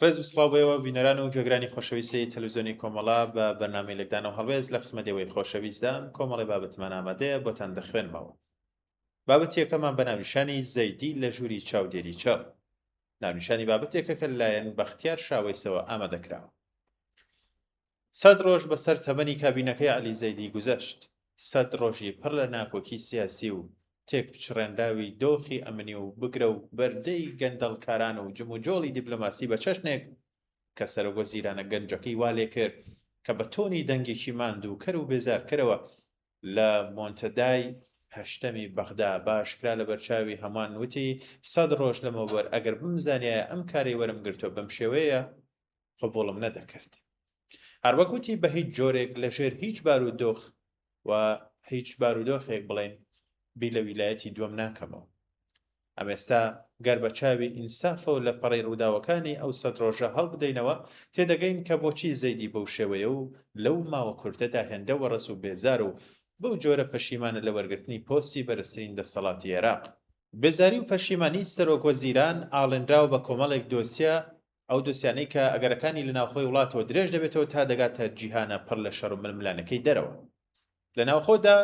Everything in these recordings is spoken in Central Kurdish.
ڕێز و سڵاوبەوە بینەران و گوێگرانی خۆشەویستی تەلەڤیزیۆنی کۆمەڵا بە بەرنامەی لەگدان و هەڵوێز لە قسمەتەوەی خۆشەویستدان کۆمەڵی بابەتمان ئامادەیە بۆتان دەخوێنمەوە. بابەتی یەکەمان بە ناونیشانی زەیدی لە ژووری چاودێری چاو. ناونیشانی بابەتێکە کە لایەن بەختیار شاوەیسەوە ئامادەکراوە. 100 ڕۆژ بەسەر تەمەنی کابینەکەی عەلی زەیدی گوزەشت. 100 ڕۆژی پڕ لە ناکۆکی سیاسی و تێکپچڕێنداوی دۆخی ئەمنی و بگرە و بەردەی گەندەڵکاران و جموجۆڵی دیپلۆماسی بە چەشنێک کە سەرۆکوەزیرانە گەنجەکەی وا لێ کرد کە بە تۆنی دەنگێکی ماندووکەر و بێزارکەرەوە لە مۆنتەدای هەشتەمی بەغدا باشکرا لە بەرچاوی هەمان وتی 100 ڕۆژ لەمەوبەر ئەگەر بمزانایە ئەم کارەی وەرم گرتووە بەم شێوەیە قبوڵم نەدەکرد. هەروەکوتی بە هیچ جۆرێک لەژێر هیچ بارودۆخ و هیچ بارودۆخێک بڵێن بی لە ویلایەتی دووەم ناکەمەوە. ئەم ئێستا گەر بە چاوی ئینسافەوە لە پەڕی ڕووداوەکانی ئەو 100 ڕۆژە هەڵبدەینەوە تێدەگەین کە بۆچی زەیدی بەو شێوەیە و لەو ماوە کورتەدا هێندە وەڕەس و بێزار و بەو جۆرە پەشیمانە لە وەرگرتنی پۆستی بەرزترین دەسەڵاتی عێراق. بێزاری و پەشیمانی سەرۆکوەزیران ئاڵێنراوە بە کۆمەڵێک دۆسیە، ئەو دۆسیانەی کە ئەگەرەکانی لە ناوخۆی وڵاتەوە درێژ دەبێتەوە تا دەگاتە جیهانە پڕ لە شەڕ و ململانەکەی دەرەوە. لە ناوخۆدا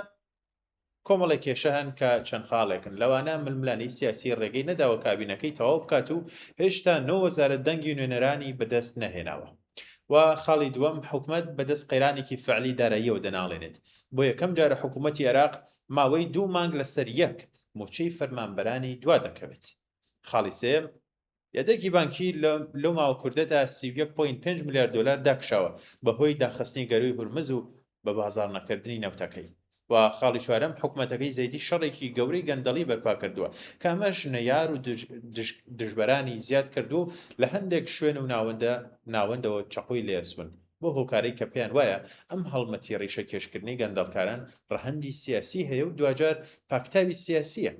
کۆمەڵێک کێشە هەن کە چەند خاڵێکن، لەوانە ململانی سیاسی ڕێگەی نەداوە کابینەکەی تەواو بکات و هێشتا 9 وەزارەت دەنگی نوێنەرانی بەدەست نەهێناوە. و خاڵی دووەم حکومەت بەدەست قەیرانێکی فعلی داراییەوە دەناڵێنێت. بۆ یەکەم جارە حکوومەتی عێراق ماوەی 2 مانگ لەسەر یەک موچەی فەرمانبەرانی دوا دەکەوێت. خاڵی سێم یادەکی بانکی لەو ماوە کوردەدا 31.5 میلیارد دلار داکشاوە بەهۆی داخستنی گەروی هورمز و بە بازاڕ نەکردنی نەوتەکەی. و خاڵی چوارەم حکومەتەکەی زەیدی شەڕێکی گەورەی گەندەڵی بەرپا کردووە کە ئەمەش نەیار و دژبەرانی زیاد کردو لە هەندێک شوێن و ناوەندەوە چەقۆی لێسون بۆ هۆکارەی کە پێیان وایە ئەم هەڵمەتی ڕیشە کێشکردنی گەندەڵکاران ڕەهەندی سیاسی هەیە و دوجار پاکتاوی سیاسیە.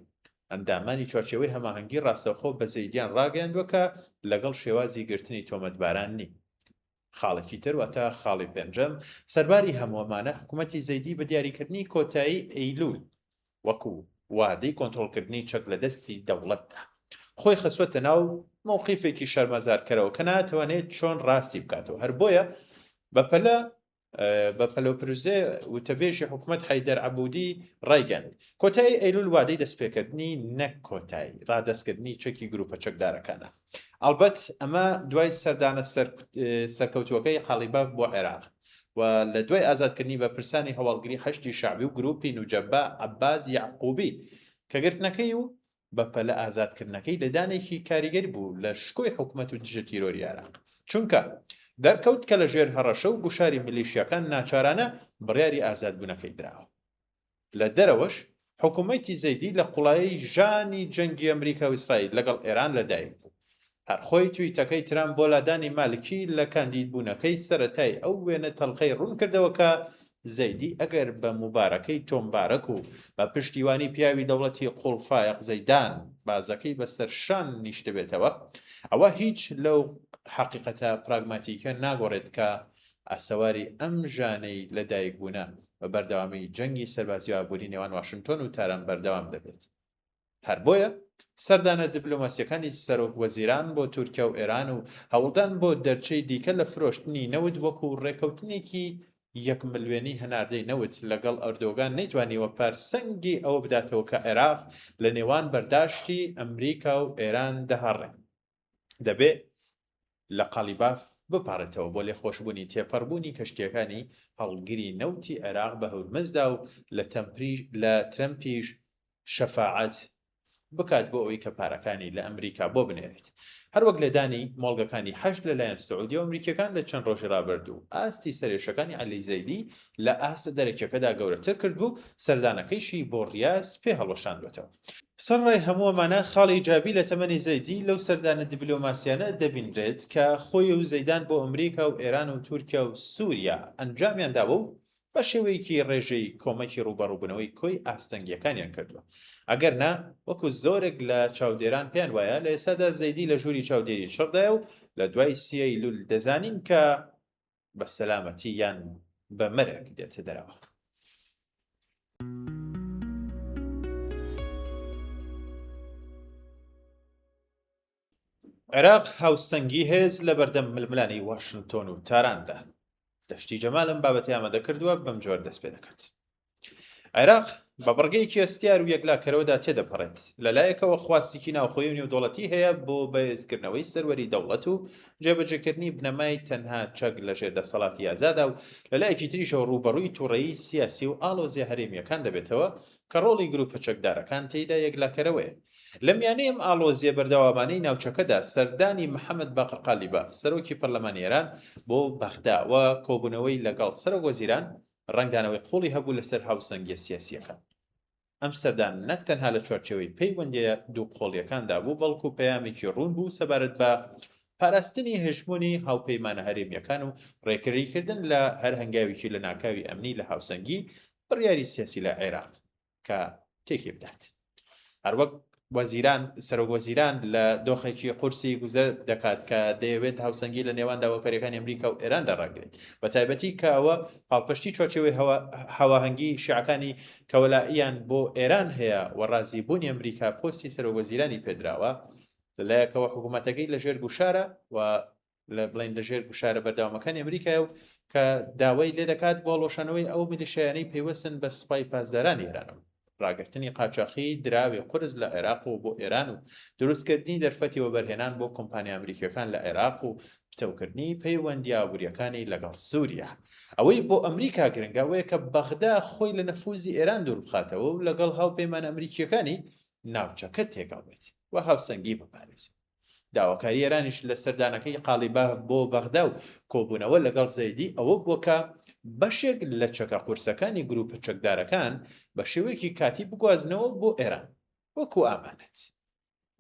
ئەندامانی چوارچێوەی هەماهەنگی ڕاستەوخۆ بە زەیدیان ڕاگەیاندووە کە لەگەڵ شێوازی گرتنی تۆمەتباران نی. خاڵێکی تر واتە خاڵی پێنجەم سەرباری هەمووەمانە حکوومەتی زەیدی بە دیاریکردنی کۆتایی ئەیلول وەکو وادەی کۆنتڕۆڵکردنی چەک لە دەستی دەوڵەتدا خۆی خستوەتە ناو مووقیفێکی شەرمەزارکەرەوە کە ناتوانێت چۆن ڕاستی بکاتەوە. هەر بۆیە بە پەلۆپروزێ وتەبێژی حکوومەت حەیدەر عەبوودی ڕایگەاند کۆتایی ئەیلول وادەی دەستپێکردنی نەک کۆتایی ڕادەستکردنی چەکی گروپە چەکدارەکانە. ئەلبەت ئەمە دوای سەردانە سەرکەوتووەکەی قالیباف بۆ عێراق و لە دوای ئازادکردنی بە پرسانی هەواڵگری هەشتی شعبی و گروپی نوجەبا عەباس یەعقوبی کە گرتنەکەی و بەپەلە ئازادکردنەکەی لەدانێکی کاریگەر بوو لە شکۆی حکوومەت و دژە تیرۆری عێراق، چونکە دەرکەوت کە لە ژێر هەڕەشە و گوشاری میلیشیاکان ناچارانە بڕیاری ئازادبوونەکەی دراوە. لە دەرەوەش حکوومەتی زەیدی لە قوڵایی ژانی جەنگی ئەمریکا و ئیسرائیل لەگەڵ ئێران لەدایک بوو. هەر خۆی تویتەکەی ترامپ بۆ لادانی مالکی لە کاندیدبوونەکەی سەرەتای ئەو وێنە تەڵخەی ڕوون کردەوە کە زەیدی ئەگەر بە موبارەکەی تۆمبارەک و بە پشتیوانی پیاوی دەوڵەتی قوڵفایق زەیدان بازەکەی بەسەر شان نیشتە بێتەوە، ئەوە هیچ لەو حقیقەتە پراگماتیکە ناگۆڕێت کە ئاسەواری ئەم ژانەی لەدایک بوونە بە بەردەوامی جەنگی سەربازی و ئابووری نێوان واشنگتۆن و تاران بەردەوام دەبێت. هەر بۆیە سەردانە دیپلۆماسیەکانی سەرۆک وەزیران بۆ تورکیا و ئێران و هەوڵدان بۆ دەرچەی دیکە لە فرۆشتنی نەوت وەکو ڕێکەوتنێکی 1 ملیۆنی هەناردەی نەوت لەگەڵ ئەردۆگان نەیتوانیوە پارسەنگی ئەوە بداتەوە کە عێراق لە نێوان بەرداشتی ئەمریکا و ئێران دەهەڕێت. دەبێت لە قالیباف بپارێتەوە بۆ لێخۆشبوونی تێپەڕبوونی کەشتیەکانی هەڵگری نەوتی عێراق بە هورمزدا و لە ترەمپیش شەفاعەت بکات بۆ ئەوەی کە پارەکانی لە ئەمریکا بۆ بنێرێت. هەروەک لەدانی مۆڵگەکانی هەشت لەلایەن سعودی و ئەمریکیەکان لە چەند ڕۆژی ڕابردوو ئاستی سەرێشەکانی عەلی زەیدی لە ئاستە دەرەکیەکەدا گەورەتر کرد بوو، سەردانەکەیشی بۆ ڕیاز پێ هەڵوەشاندوێتەوە. سەرڕای هەمووەمانە خاڵی ئیجابی لە تەمەنی زەیدی لەو سەردانە دیپلۆماسیانە دەبینرێت کە خۆی و زەیدان بۆ ئەمریکا و ئێران و تورکیا و سووریا ئەنجامیان داوە و بە شێوەیەکی ڕێژەی کۆمەکی ڕوبەڕووبوونەوەی کۆی ئاستەنگیەکانیان کردووە. ئەگەر نا وەکو زۆرێک لە چاودێران پێیان وایە لە ئێستادا زەیدی لە ژووری چاودێری شەڕدایە و لە دوای 30 ئەیلول دەزانین کە بە سەلامەتی یان بە مەرگ دێتە دەرەوە. عێراق هاوسەنگی هێز لە بەردەم ململانی واشنتۆن و تاراندا. دەشتی جەمالم بابەتی ئامادە کردووە بەم جۆر دەست پێ دەکات. عێراق بە بڕگەیەکی ئەستیار و یەکلاکەرەوەدا تێدەپەڕێت. لەلایەکەوە خواستێکی ناوخۆیی و نێودەوڵەتی هەیە بۆ بەهێزکردنەوەی سەروەری دەوڵەت و جێبەجێکردنی بنەمای تەنها چەک لە ژێردەسەڵاتی ئازادا و لەلایەکی تریشەوە ڕوبەڕووی تووڕەیی سیاسی و ئاڵۆزیە هەرێمیەکان دەبێتەوە کە ڕۆڵی گروپە چەکدارەکان تێیدا یەکلاکەرەوەیە. لە میانەی ئەم ئاڵۆزیە بەردەوامانەی ناوچەکەدا سەردانی محەممەد باقر قالیباف سەرۆکی پەرلەمانی ئێران بۆ بەغداوە کۆبوونەوەی لەگەڵ سەرۆک وەزیران ڕنگدانەوەی قوڵی هەبوو لەسەر هاوسەنگیە سیاسیەکان. ئەم سەردان نەک تەنها لە چوارچێوەی پەیوەندیە دوو قۆڵیەکاندا بوو بەڵکو و پەیامێکی ڕوون بوو سەبارەت بە پاراستنی هێژمونی هاوپەیمانە هەرێمیەکان و ڕێکردن لە هەر هەنگاوێکی لە ناکاوی ئەمنی لە هاوسەنگی بڕیاری سیاسی لە عێراق کە تێکی بدات. هەروەک سەرۆک وەزیران لە دۆخێکی قورسی گوزەر دەکات کە دەیەوێت هاوسەنگی لە نێوان داواکاریەکانی ئەمریکا و ئێراندا ڕاگرێت، بە تایبەتی کە ئەوە پاڵپشتی چۆرچێوەی هەواهەنگی شیعەکانی کەوەلائیان بۆ ئێران هەیە و ڕازیبوونی ئەمریکا پۆستی سەرۆک وەزیرانی پێدراوە. لەلایەکەوە حکوومەتەکەی لەژێر گوشارە و بڵین لەژێر گوشارە بەردەوامەکانی ئەمریکایە و کە داوای لێ دەکات بۆ هەڵۆشانەوەی ئەو میلیشیانەی پەیوەستن بە سوپای پاسدارانی ئێرانەوە، ڕاگررتنی قاچاقی دراوی قورس لە عێراق و بۆ ئێران و دروستکردنی دەرفەتی وەبەرهێنان بۆ کۆمپانیا ئەمریکیەکان لە عێراق و پتەوکردنی پەیوەندی ئابوووریەکانی لەگەڵ سووریا. ئەوەی بۆ ئەمریکا گرنگەوەیە کە بەغدا خۆی لە نەفوزی ئێران دوور بخاتەوە و لەگەڵ هاوپەیمان ئەمریکیەکانی ناوچەکە تێگەڵ بێت و هاوسەنگی بپارێزێت. داواکاری ئێرانیش لە سەردانەکەی قالیباف بۆ بەغدا و کۆبوونەوە لەگەڵ زەیدی ئەوە بووکە بەشێک لە چەکە قورسەکانی گروپە چەکدارەکان بە شێوەیەکی کاتی بگوازنەوە بۆ ئێران وەکو ئامانەت،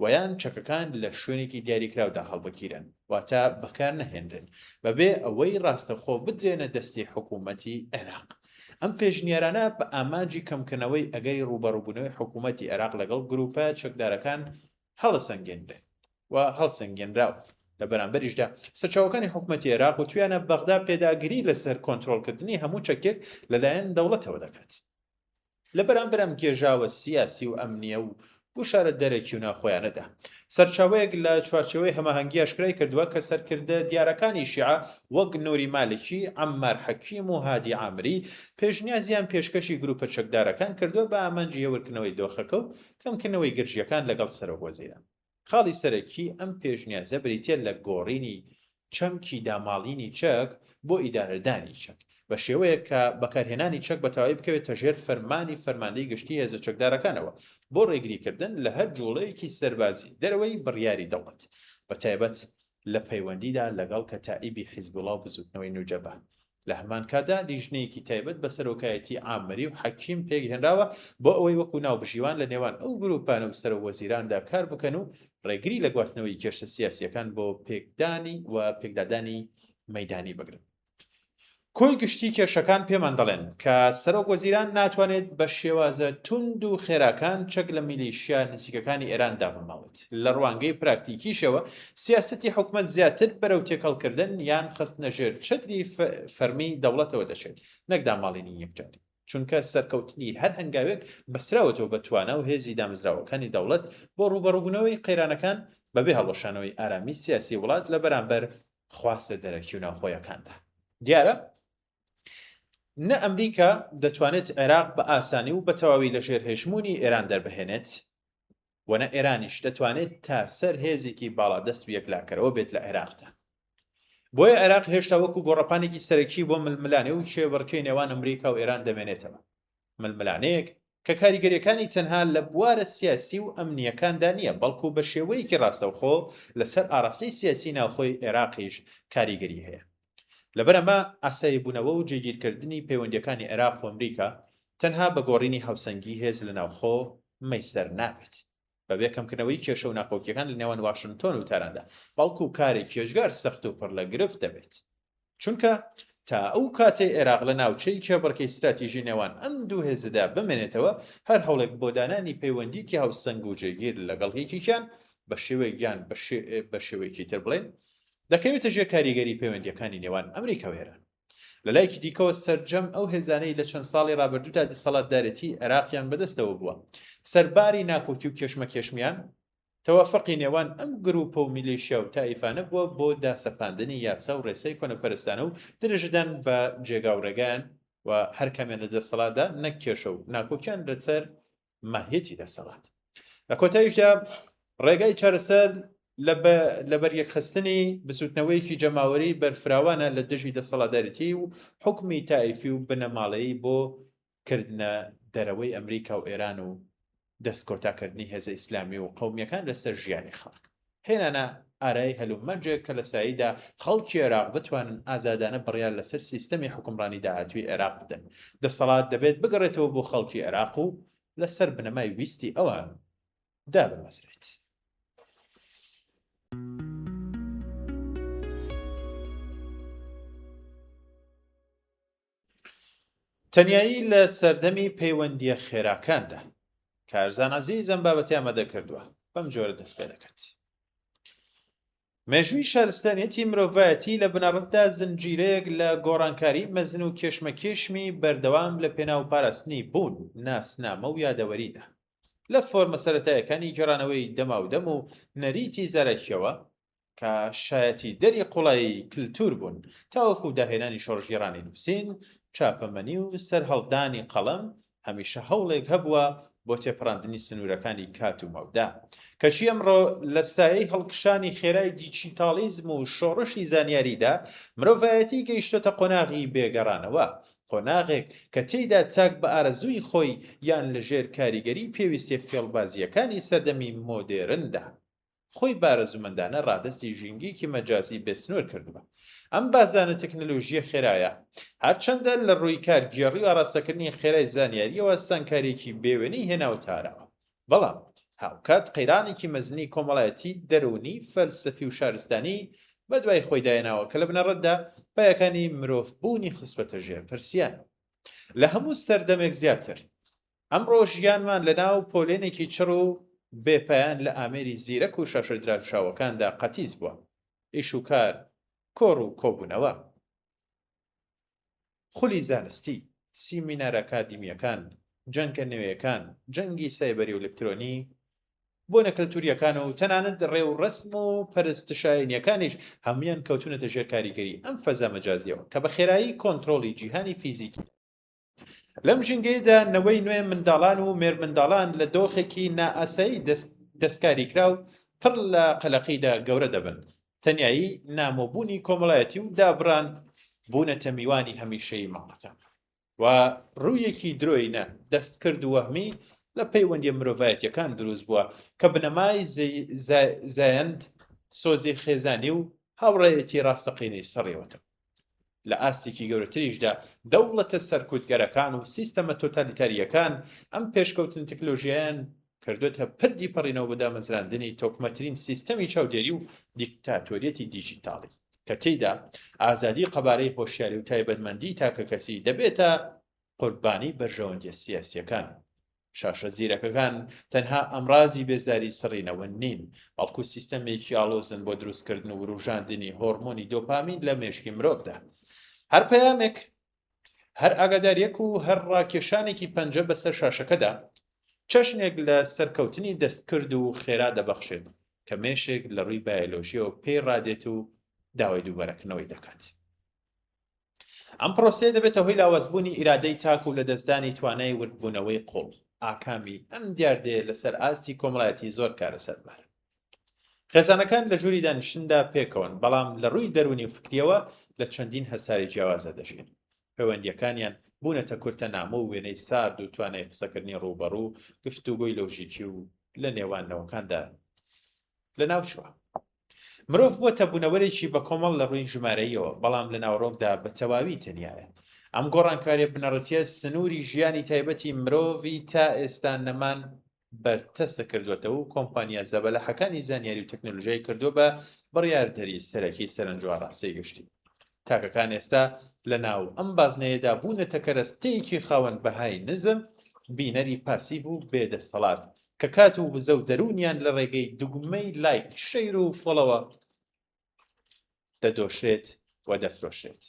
ویان چەکەکان لە شوێنێکی دیاریکراودا هەڵبگیرن واتە بەکار نەهێنرن بەبێ ئەوەی ڕاستەخۆ بدرێنە دەستی حکوومەتی عێراق. ئەم پێشنیارانە بە ئاماجی کەمکردنەوەی ئەگەری ڕوبەڕووبوونەوەی حکوومەتی عێراق لەگەڵ گروپە چەکدارەکان هەڵسەنگێنرێن و هەڵسەنگێنراوە. لە بەرامبەریشدا سەرچاوەکانی حکوومەتی عێراق و تویانە بەغدا پێداگیری لەسەر کۆنتڕۆڵکردنی هەموو چەکێک لەلایەن دەوڵەتەوە دەکات. لە بەرامبەر ئەم گێژاوە سیاسی و ئەمنیە و گوشارە دەرێکی و ناخۆیانەدا سەرچاوەیەک لە چوارچێوەی هەماهەنگی ئاشکرای کردووە کە سەرکردە دیارەکانی شیعە وەک نووری مالکی، عەمار حەکیم و هادی عامری پێشنیازیان پێشکەشی گروپە چەکدارەکان کردووە بە ئامانجی هێورکردنەوەی دۆخەکە و کەمکردنەوەی گرژیەکان لەگەڵ سەرۆک وەزیران. خاڵی سەرەکی ئەم پێشنیازە بریتە لە گۆڕینی چەمکی داماڵینی چەک بۆ ئیدارەدانی چەک بە شێوەیە کە بەکارهێنانی چەک بە تەواوی بکەوێتە ژێر فەرمانی فەرماندەی گشتی هێزە چەکدارەکانەوە بۆ ڕێگریکردن لە هەر جوڵەیەکی سەربازی دەرەوەی بڕیاری دەوڵەت، بە تایبەت لە پەیوەندیدا لەگەڵ کەتائیبی حیزبوڵڵا و بزوتنەوەی نوجەبە. لە هەمان کادا لیژنەیەکی تایبەت بە سەرۆکایەتی عامری و حەکیم پێکهێنراوە بۆ ئەوەی وەکو ناوبژیوان لە نێوان ئەو گروپانە و سەرۆک وەزیراندا کار بکەن و ڕێگری لە گواستنەوەی کێشە سیاسیەکان بۆ پێکدادانی مەیدانی بگرن. کۆی گشتی کێشەکان پێمان دەڵێن کە سەرۆک وەزیران ناتوانێت بە شێوازە توند و خێراکان چەک لە میلیشیا نزیکەکانی ئێراندا بماڵێت. لە ڕوانگەی پراکتیکیشەوە سیاسەتی حکومەت زیاتر بەرەو تێکەڵکردن یان خستنە ژێر چەتری فەرمی دەوڵەتەوە دەچێت نەک داماڵینی یەکجاری، چونکە سەرکەوتنی هەر هەنگاوێک بەسراوەتەوە بە توانە و هێزی دامزراوەکانی دەوڵەت بۆ ڕوبەڕووبوونەوەی قەیرانەکان بەبێ هەڵۆشانەوەی ئارامی سیاسی وڵات لە بەرامبەر خواستە دەرەکی و ناوخۆیەکاندا. دیارە نە ئەمریکا دەتوانێت عێراق بە ئاسانی و بە تەواوی لە ژێر هێژمونی ئێران دەربهێنێت و نە ئێرانیش دەتوانێت تا سەر هێزێکی باڵادەست و یەکلاکەرەوە بێت لە عێراقدا. بۆیە عێراق هێشتا وەکو گۆڕەپانێکی سەرەکی بۆ ململانێ و کێوەڕکەی نێوان ئەمریکا و ئێران دەمێنێتەوە. ململانەیەک کە کاریگەریەکانی تەنها لە بوارە سیاسی و ئەمنیەکاندا نییە بەڵکو بە شێوەیەکی ڕاستەوخۆ لەسەر ئاڕاستەی سیاسی ناوخۆی عێراقیش کاریگەری هەیە. لەبەرەمە ئاسایی بوونەوە و جێگیرکردنی پەیوەندیەکانی عێراق و ئەمریکا تەنها بە گۆڕینی هاوسەنگی هێز لە ناوخۆ مەیسەر نابێت بەبێ کەمکردنەوەی کێشە و ناکۆکیەکان لە نێوان واشنتۆن و تاراندا، بەڵکو کارێک کێژگار سەخت و پڕ لە گرفت دەبێت، چونکە تا ئەو کاتێ عێراق لە ناوچەی کێبڕکەی استراتیژی نێوان ئەم دوو هێزەدا بمێنێتەوە هەر هەوڵێک بۆ دانانی پەیوەندیکی هاوسەنگ و جێگیر لەگەڵ یەکێکیان بە شێوەیەکیان بە شێوەیەکی تر بڵێن دەکەوێتە ژێر کاریگەری پەیوەندیەکانی نێوان ئەمریکا و ئێران. لە لایەکی دیکەوە سەرجەم ئەو هێزانەی لە چەند ساڵی ڕابردوودا دەسەڵاتدارەتی عێراقیان بەدەستەوە بووە، سەرباری ناکۆکی و کێشمەکێشمیان تەوافەقی نێوان ئەم گرووپە و میلیشیا و تایفانە بووە بۆ داسەپاندنی یاسا و ڕێسەی کۆنەپەرستانە و درێژدان بە جێگا و ڕێگایان و هەر کەمێنە دەسەڵاتدا نەک کێشە و ناکۆکیان لەسەر ماهیەتی دەسەڵات. لە کۆتاییشدا ڕێگای چارەسەر لە بەریەکخستنی بسووتنەوەیەکی جەماوەری بەرفراوانە لە دژی دەسەڵاتدارەتی و حکمی تایفی و بنەماڵەیی بۆ کردنە دەرەوەی ئەمریکا و ئێران و دەستکۆتاکردنی هێزە ئیسلامی و قەومیەکان لەسەر ژیانی خەڵک هێنانە ئارای هەلومەرجێک کە لە ساییدا خەڵکی عێراق بتوانن ئازادانە بڕیار لەسەر سیستەمی حکومڕانی داهاتووی عێراق بدەن. دەسەڵات دەبێت بگەڕێتەوە بۆ خەڵکی عێراق و لەسەر بنەمای ویستی ئەوان دابمەزرێت. تەنیایی لە سەردەمی پەیوەندیە خێراکاندا کارزان عەزیزم بابەتی ئامادە کردووە بەم جۆرە دەست پێ دەکات. مێژووی شارستانیەتی مرۆڤایەتی لە بنەڕەتدا زنجیرەیەک لە گۆڕانکاری مەزن و کێشمەکێشمی بەردەوام لە پێناو پاراستنی بوون، ناسنامە و یادەوەریدا لە فۆرمە سەرەتایەکانی گێڕانەوەی دەماودەم و نەریتی زەرەکیەوە کە شایەتی دەری قوڵایی کللتور بوون تاوەکو داهێنانی شۆڕژگێڕانی نووسین، چاپەمەنی و سەرهەڵدانی قەڵەم هەمیشە هەوڵێک هەبووە بۆ تێپەڕاندنی سنوورەکانی کات و مەودا. کەچی ئەمڕۆ لە سایەی هەڵکشانی خێرای دیجیتالیزم و شۆڕشی زانیاریدا مرۆڤایەتی گەیشتۆتە قۆناغی بێگەڕانەوە، قۆناغێک کە تێیدا چاک بە ئارەزووی خۆی یان لەژێر کاریگەری پێویستیە فێڵبازیەکانی سەردەمی مۆدێرندا خۆی بارەزومەندانە ڕادستی ژینگێکی مەجازی بێسنوور کردووە. ئەم بازانە تەکنەلۆژیە خێرایە هەرچەندە لە ڕووی کارگێڕی و ئاراستەکردنی خێرای زانیاریەوە سانکارێکی بێوێنەی هێناوتارەوە، بەڵام هاوکات قەیرانێکی مەزنی کۆمەڵایەتی دەرونی فەلسەفی و شارستانی بە دوای خۆی داهێناوە کە لە بنەڕەتدا پایەکانی مرۆڤبوونی خستوەتە ژێر پرسیان. لە هەموو سەردەمێک زیاتر ئەمڕۆ ژیانمان لەناو پۆلێنێکی چڕ و بێپایان لە ئامێری زیرەک و شاشەدراوشاوەکاندا قەتیز بووە. ئیش و کار، کۆڕ و کۆبوونەوە، خولی زانستی، سیمینارە ئەکادیمیەکان، جەنگە نوێیەکان، جەنگی سایبەری و ئەلکترۆنی، بۆنە کەلتوریەکان و تەنانەت ڕێ و ڕەسم و پەرستشایانیەکانیش هەمویان کەوتونەتە ژێر کاریگەری ئەم فەزا مەجازیەوە کە بە خێرایی کۆنتڕۆڵی جیهانی فیزیکی. لەم ژینگەیەدا نەوەی نوێ منداڵان و مێرمنداڵان لە دۆخێکی نائاسایی دەستکاریکرا و پڕ لە قەلەقیدا گەورە دەبن. تەنیایی نامۆبوونی کۆمەڵایەتی و دابڕان بوونەتە میوانی هەمیشەی ماڵەکان و ڕوویەکی درۆینە دەستکرد و وەهمی لە پەیوەندیە مرۆڤایەتیەکان دروست بووە کە بنەمای زایەند سۆزی خێزانی و هاوڕێیەتی ڕاستەقینەی سەڕێوەتە. لە ئاستێکی گەورەتریشدا دەوڵەتە سەرکوتگەرەکان و سیستەمە تۆتالیتاریەکان ئەم پێشکەوتن تەکنۆلۆژیایان کردوێتە پردی پەڕینەوە بە دامەزراندنی تۆکمەترین سیستەمی چاودێری و دیکتاتۆریەتی دیجیتاڵی کە تێیدا ئازادی قەبارەی هۆشیاری و تایبەتمەندی تاکە کەسی دەبێتە قوربانی بەرژەوەندیە سیاسیەکان. شاشە زیرەکەکان تەنها ئەمڕازی بێزاری سڕینەوە نین، بەڵکو سیستەمێکی ئاڵۆزن بۆ دروستکردن و ڕوژاندنی هۆرمۆنی دۆپامین لە مێشکی مرۆڤدا. هەر پەیامێک، هەر ئاگاداریەک و هەر ڕاکێشانێکی پەنجە بەسەر شاشەکەدا چەشنێک لە سەرکەوتنی دەستکرد و خێرا دەبەخشێت کە مێشێک لە ڕووی بایۆلۆژیەوە پێی ڕادێت و داوای دووبەرەکردنەوەی دەکات. ئەم پرۆسەیە دەبێتە هۆی لاوازبوونی ئیرادەی تاک و لە دەستدانی توانای وردبوونەوەی قوڵ. ئاکامی ئەم دیاردەیە لەسەر ئاستی کۆمەڵایەتی زۆر کارە سەربارە. خێزانەکان لە ژووری دانیشتندا پێکەون، بەڵام لە ڕووی دەرونی و فکریەوە لە چەندین هەساری جیاوازە دەژین. پەیوەندیەکانیان بوونەتە کورتە نامە و وێنەی سارد و توانای قسەکردنی ڕووبەڕوو، گفتوگۆی لۆژیکی و لە نێوانەوەکاندا لە ناوچووە. مرۆڤ بووە بوونەوەرێکی بە کۆمەڵ لە ڕووی ژمارەیەوە، بەڵام لە ناوڕۆکدا بە تەواوی تەنیایە. ئەم گۆڕانکاریە بنەڕەتیە سنووری ژیانی تایبەتی مرۆڤی تا ئێستا نەمان بەرتەسە کردوێتەوە و کۆمپانیا زەبەلەحەکانی زانیاری و تەکنۆلۆژیای کردووە بە بڕیاردەری سەرەکی سەرنجوە ڕاستەی گشتی. تاکەکان ئێستا لە ناو ئەم بازنەیەدا بوونەتە کەرەستەیەکی خاوەن بەهای نزم، بینەری پاسیڤ و بێدەسەڵات کە کات و وزە و دەرونیان لە ڕێگەی دوگمەی لایک، شەیر و فۆڵەوە دەدۆشرێت و دەفرۆشرێت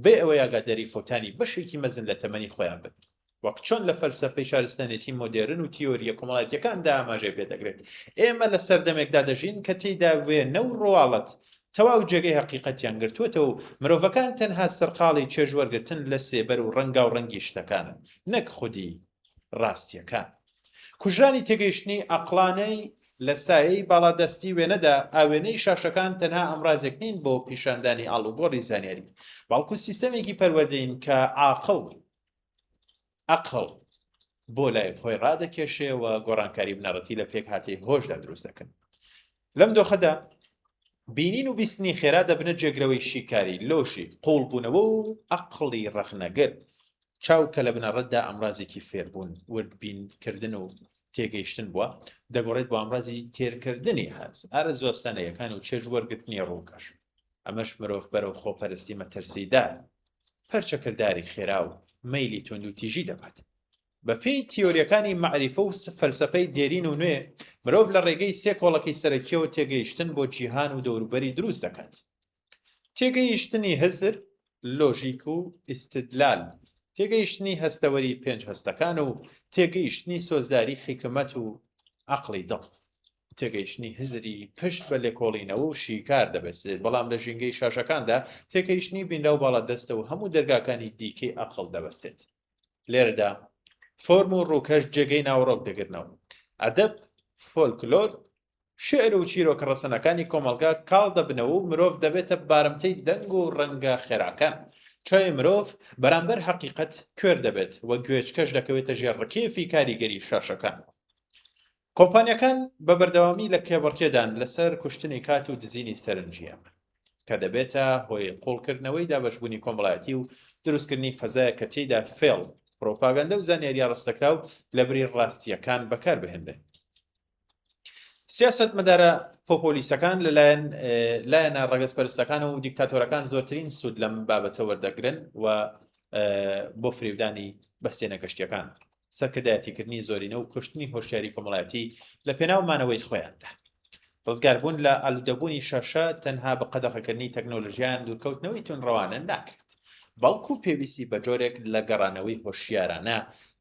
بێ ئەوەی ئاگاداری فۆتانی بەشێکی مەزن لە تەمەنی خۆیان بن. وەک چۆن لە فەلسەفەی شارستانێتی مۆدێرن و تیۆریە کۆمەڵایەتیەکاندا ئاماژەی پێدەگرێت. ئێمە لە سەردەمێکدا دەژین کە تێیدا وێنە و ڕواڵەت تەواو جێگەی حەقیقەتیان گرتووەتەوە و مرۆڤەکان تەنها سەرقاڵی چێژوەرگرتن لە سێبەر و ڕەنگا و ڕەنگی شتەکانن، نەک خودی ڕاستیەکان. کوژرانی تێگەیشتنی عەقلانەی لە سایەی باڵادەستی وێنەدا ئاوێنەی شاشەکان تەنها ئەمڕازێک نین بۆ پیشاندانی ئاڵوگۆڕی زانیاری، بەڵکو سیستەمێکی پەروەردەین کە عەقڵ بۆ لای خۆی ڕادەکێشێەوە گۆڕانکاری بنەڕەتی لە پێک هاتەی هۆشدا دروست دەکەن. لەم دۆخەدا بینین و بیستنی خێرا دەبنە جێگرەوەی شیکاری، لۆشی قوڵبوونەوە و عەقڵی ڕەخنەگەر، چاو کە لە بنەڕەتدا ئەمڕازێکی فێربوون وردبینکردن و تێگەیشتن بووە دەگۆڕێت بۆ ئەمڕازی تێرکردنی هەست ئارەزوو ئەفسانەیەکان و چێژوەرگرتنی ڕووکەش. ئەمەش مرۆڤ بەرەو خۆپەرستی مەترسیدار، پەرچەکردداری خێرا و مەیلی تونند و تیژی دەبات. بە پێی تیۆریەکانی مەعریفە و فەلسەفەی دێرین و نوێ مرۆڤ لە ڕێگەی سێ کۆڵەکەی سەرەکیەوە تێگەیشتن بۆ جیهان و دەوروبەری دروست دەکات. تێگەیشتنی هزر، لۆژیک و ئیستیدلال، تێگەیشتنی هەستەوەری پێنج هەستەکان و تێگەیشتنی سۆزداری حیکمەت و عەقڵی دڵ. تێگەیشتنی هزری پشت بە لێکۆڵینەوە و شیکار دەبەستێت، بەڵام لە ژینگەی شاشەکاندا تێگەیشتنی بینرا و باڵادەستە و هەموو دەرگاکانی دیکەی عەقڵ دەبەستێت. لێرەدا فۆرم و ڕووکەش جێگەی ناوەڕۆک دەگرنەوە. ئەدەب، فۆلکلۆر، شێعر و چیرۆکە ڕەسەنەکانی کۆمەلگا کاڵ دەبنەوە و مرۆڤ دەبێتە بارمتەی دەنگ و ڕەنگە خێراکان. چای مرۆڤ بەرامبەر حەقیقەت کوێر دەبێت و گوێچکەش دەکەوێتە ژێر ڕکێفی کاریگەری شاشەکان. کۆمپانیەکان بە بەردەوامی لە کێبڕکێدان لەسەر کوشتنی کات و دزینی سەرنجیان کە دەبێتە هۆی قوڵکردنەوەی دابەشبوونی کۆمەڵایەتی و دروستکردنی فەزایە کە تێیدا فێڵ، پرۆپاگەندە و زانیاریە ڕستەکراو لە بری ڕاستیەکان بەکار بهێنرێن. سیاسەتمەدارە پۆپۆلیستەکان لایەنە ڕەگەزپەرستەکان و دیکتاتۆرەکان زۆرترین سوود لەم بابەتە وەردەگرن و بۆ فریودانی بەستێنە گەشتیەکان، سەرکردایەتیکردنی زۆرینە و کوشتنی هۆشیاری کۆمەڵایەتی لە پێناومانەوەی خۆیاندا. ڕزگاربوون لە ئالوودەبوونی شاشە تەنها بە قەدەغەکردنی تەکنۆلۆژیان دوورکەوتنەوەی تونڕەوانە ناکرێت، بەڵکو پێویستی بە جۆرێک لە گەڕانەوەی هۆشیارانە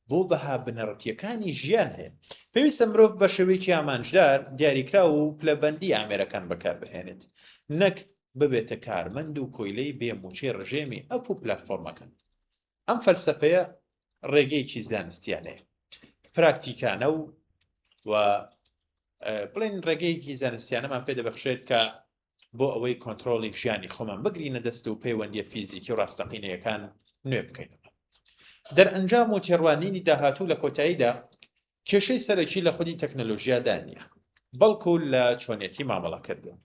بۆ بەها بنەڕەتیەکانی ژیان هەیە. پێویستە مرۆڤ بە شێوەیەکی ئامانجدار دیاریکرا و پلەبەندی ئامێرەکان بەکاربهێنێت، نەک ببێتە کارمەند و کۆیلەی بێموچەی ڕژێمی ئەپ و پلەتفۆرمەکان. ئەم فەلسەفەیە ڕێگەیەکی زانستیانەیە، پراکتیکانە و بڵێن ڕێگەیەکی زانستیانەمان پێ دەبەخشێت کە بۆ ئەوەی کۆنتڕۆڵی ژیانی خۆمان بگرینە دەست و پەیوەندیە فیزیکی و ڕاستەقینەیەکان نوێ بکەینەوە. دەرئەنجام و تێڕوانینی داهاتوو لە کۆتاییدا کێشەی سەرەکی لە خودی تەکنەلۆژیادا نییە، بەڵکو لە چۆنێتی مامەڵەکردن،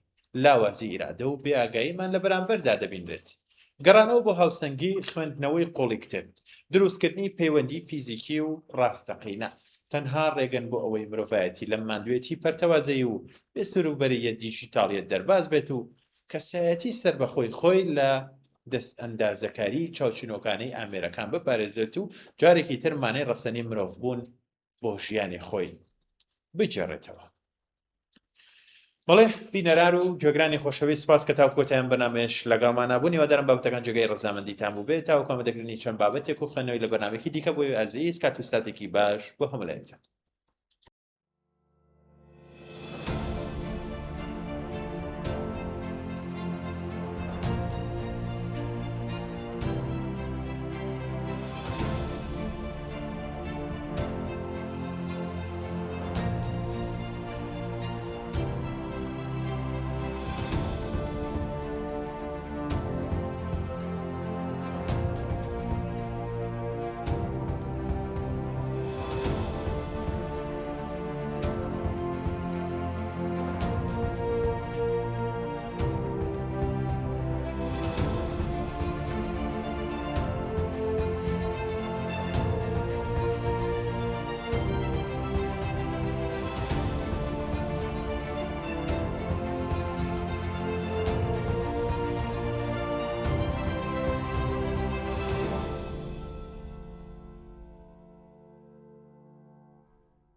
لاوازی ئیرادە و بێئاگاییمان لە بەرامبەردا دەبینرێت. گەڕانەوە بۆ هاوسەنگی خوێندنەوەی قوڵی کتێب، دروستکردنی پەیوەندی فیزیکی و ڕاستەقینە تەنها ڕێگەن بۆ ئەوەی مرۆڤایەتی لە ماندوێتی پەرتەوازەی و بێسوروبەریە دیجیتاڵیەت دەرباز بێت و کەسایەتی سربەخۆی خۆی لە دەست ئەندازەکاری چاوچنۆکانەی ئامێرەکان بپارێزێت و جارێکی تر مانای ڕەسەنی مرۆڤ بوون بۆ ژیانی خۆی بجێڕێتەوە. بەڵێ بینەرار و گوێگرانی خۆشەوی، سپاس کە تاو کۆتایان بەنامێش لەگەڵمان نبوونی و دەرم بابەتەکان جێگەی ڕەزامەندیتان بوو بێت تا و کۆمەدەگرنی چەند بابەتێک و خوێندنەوەی لە بەرنامەیەکی دیکە بۆ ئازیز کات و ستاتێکی باش بۆ هەموو لایەکتان.